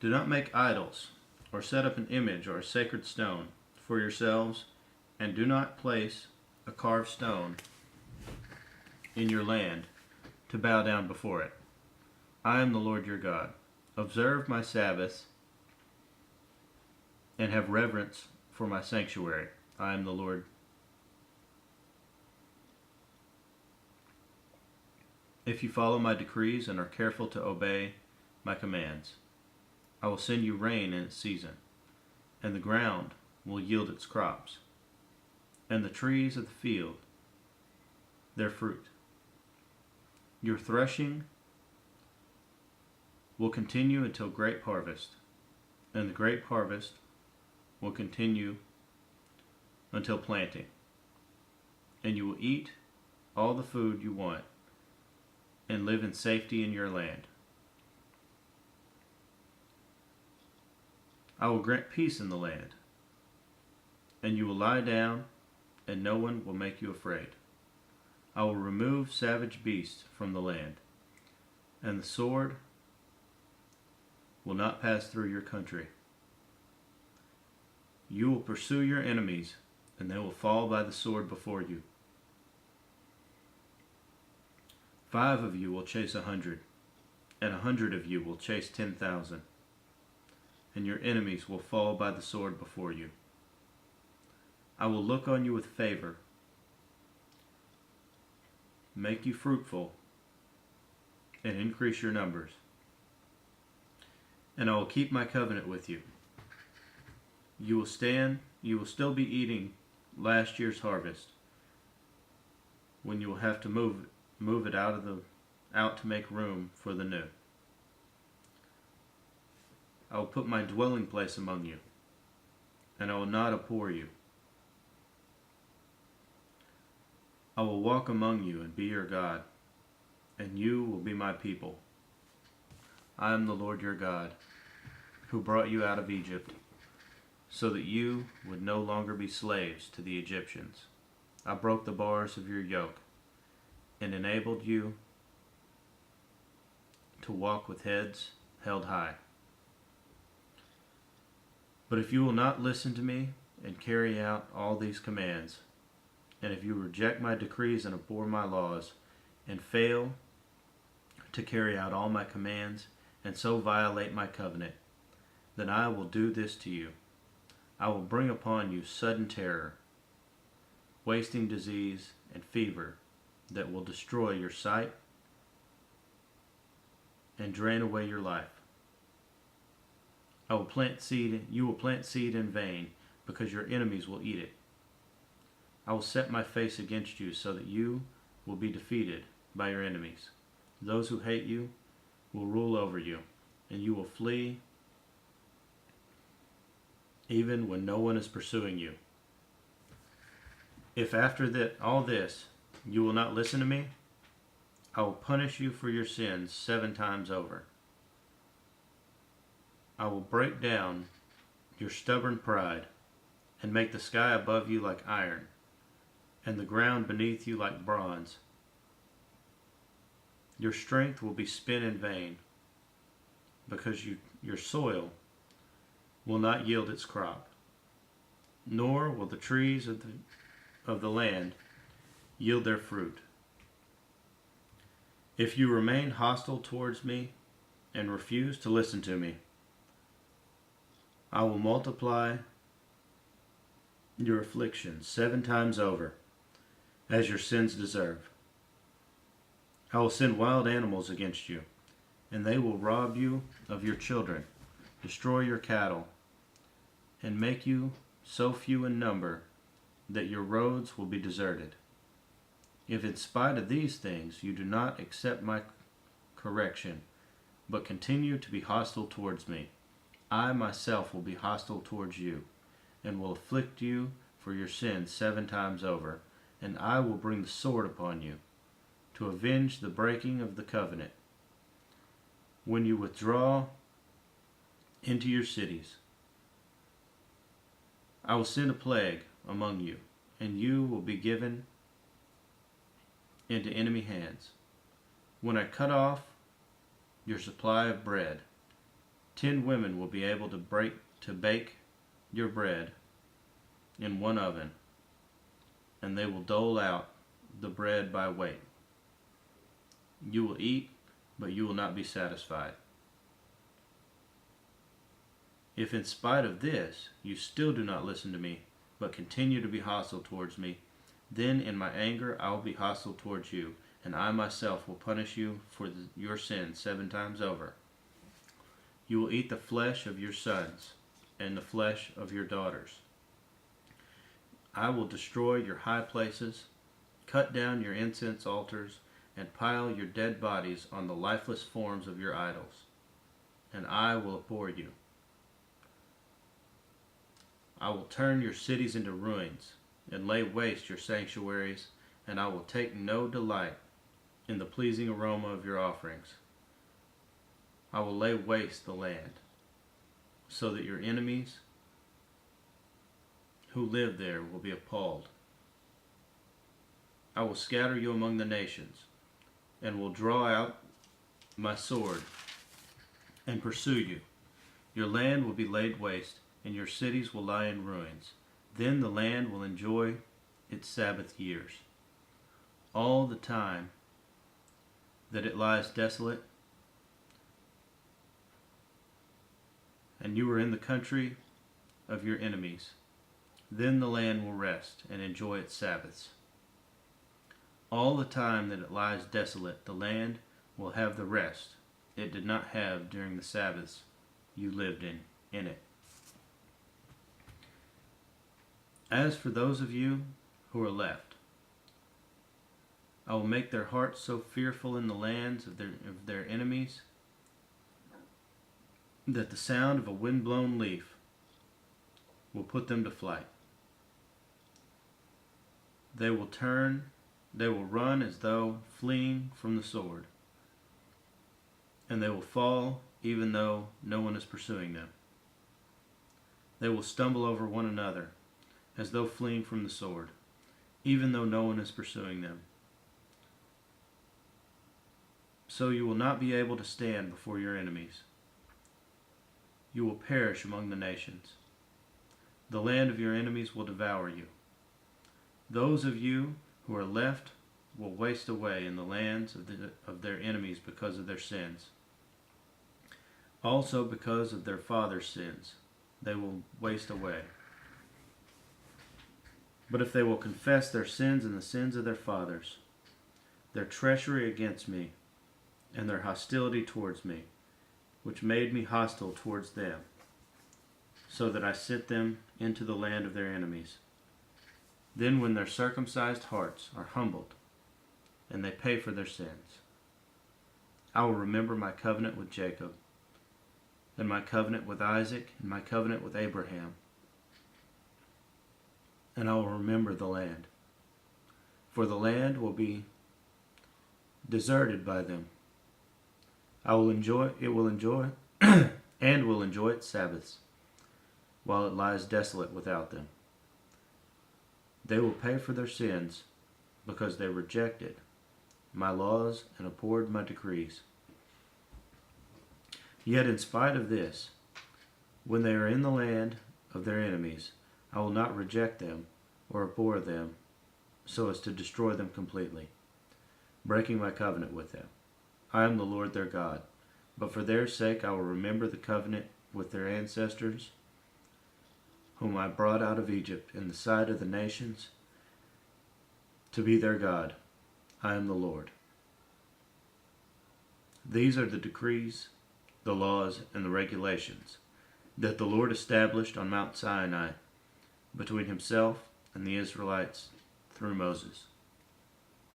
Do not make idols, or set up an image or a sacred stone for yourselves, and do not place a carved stone in your land to bow down before it. I am the Lord your God. Observe my Sabbaths and have reverence for my sanctuary. I am the Lord. If you follow my decrees and are careful to obey my commands, I will send you rain in its season, and the ground will yield its crops, and the trees of the field their fruit. Your threshing will continue until grape harvest, and the grape harvest will continue until planting, and you will eat all the food you want and live in safety in your land. I will grant peace in the land, and you will lie down, and no one will make you afraid. I will remove savage beasts from the land, and the sword will not pass through your country. You will pursue your enemies, and they will fall by the sword before you. 5 of you will chase 100, and 100 of you will chase 10,000, and your enemies will fall by the sword before you. I will look on you with favor, make you fruitful, and increase your numbers. And I will keep my covenant with you. You will still be eating last year's harvest, when you will have to move it out to make room for the new. I will put my dwelling place among you, and I will not abhor you. I will walk among you and be your God, and you will be my people. I am the Lord your God, who brought you out of Egypt, so that you would no longer be slaves to the Egyptians. I broke the bars of your yoke and enabled you to walk with heads held high. But if you will not listen to me and carry out all these commands, and if you reject my decrees and abhor my laws, and fail to carry out all my commands, and so violate my covenant, then I will do this to you. I will bring upon you sudden terror, wasting disease, and fever that will destroy your sight and drain away your life. You will plant seed in vain, because your enemies will eat it. I will set my face against you so that you will be defeated by your enemies. Those who hate you will rule over you, and you will flee even when no one is pursuing you. If after all this you will not listen to me, I will punish you for your sins 7 times over. I will break down your stubborn pride and make the sky above you like iron, and the ground beneath you like bronze. Your strength will be spent in vain, because your soil will not yield its crop, nor will the trees of the land yield their fruit. If you remain hostile towards me and refuse to listen to me, I will multiply your afflictions 7 times over, as your sins deserve. I will send wild animals against you, and they will rob you of your children, destroy your cattle, and make you so few in number that your roads will be deserted. If in spite of these things you do not accept my correction, but continue to be hostile towards me, I myself will be hostile towards you, and will afflict you for your sins 7 times over, and I will bring the sword upon you, to avenge the breaking of the covenant. When you withdraw into your cities, I will send a plague among you, and you will be given into enemy hands. When I cut off your supply of bread, 10 women will be able to bake your bread in one oven, and they will dole out the bread by weight. You will eat, but you will not be satisfied. If in spite of this you still do not listen to me, but continue to be hostile towards me, then in my anger I will be hostile towards you, and I myself will punish you for your sins 7 times over. You will eat the flesh of your sons and the flesh of your daughters. I will destroy your high places, cut down your incense altars, and pile your dead bodies on the lifeless forms of your idols, and I will abhor you. I will turn your cities into ruins and lay waste your sanctuaries, and I will take no delight in the pleasing aroma of your offerings. I will lay waste the land, so that your enemies who live there will be appalled. I will scatter you among the nations, and will draw out my sword and pursue you. Your land will be laid waste, and your cities will lie in ruins. Then the land will enjoy its Sabbath years. All the time that it lies desolate, and you are in the country of your enemies, then the land will rest and enjoy its Sabbaths. All the time that it lies desolate, the land will have the rest it did not have during the Sabbaths you lived in it. As for those of you who are left, I will make their hearts so fearful in the lands of their enemies that the sound of a wind-blown leaf will put them to flight. They will run as though fleeing from the sword, and they will fall even though no one is pursuing them. They will stumble over one another as though fleeing from the sword, even though no one is pursuing them. So you will not be able to stand before your enemies. You will perish among the nations. The land of your enemies will devour you. Those of you who are left will waste away in the lands of their enemies because of their sins. Also because of their fathers' sins, they will waste away. But if they will confess their sins and the sins of their fathers, their treachery against me, and their hostility towards me, which made me hostile towards them, so that I sent them into the land of their enemies, then when their circumcised hearts are humbled, and they pay for their sins, I will remember my covenant with Jacob, and my covenant with Isaac, and my covenant with Abraham, and I will remember the land. For the land will be deserted by them. It will enjoy and will enjoy its Sabbaths, while it lies desolate without them. They will pay for their sins, because they rejected my laws and abhorred my decrees. Yet in spite of this, when they are in the land of their enemies, I will not reject them or abhor them so as to destroy them completely, breaking my covenant with them. I am the Lord their God, but for their sake I will remember the covenant with their ancestors, whom I brought out of Egypt in the sight of the nations, to be their God. I am the Lord. These are the decrees, the laws, and the regulations that the Lord established on Mount Sinai between himself and the Israelites through Moses.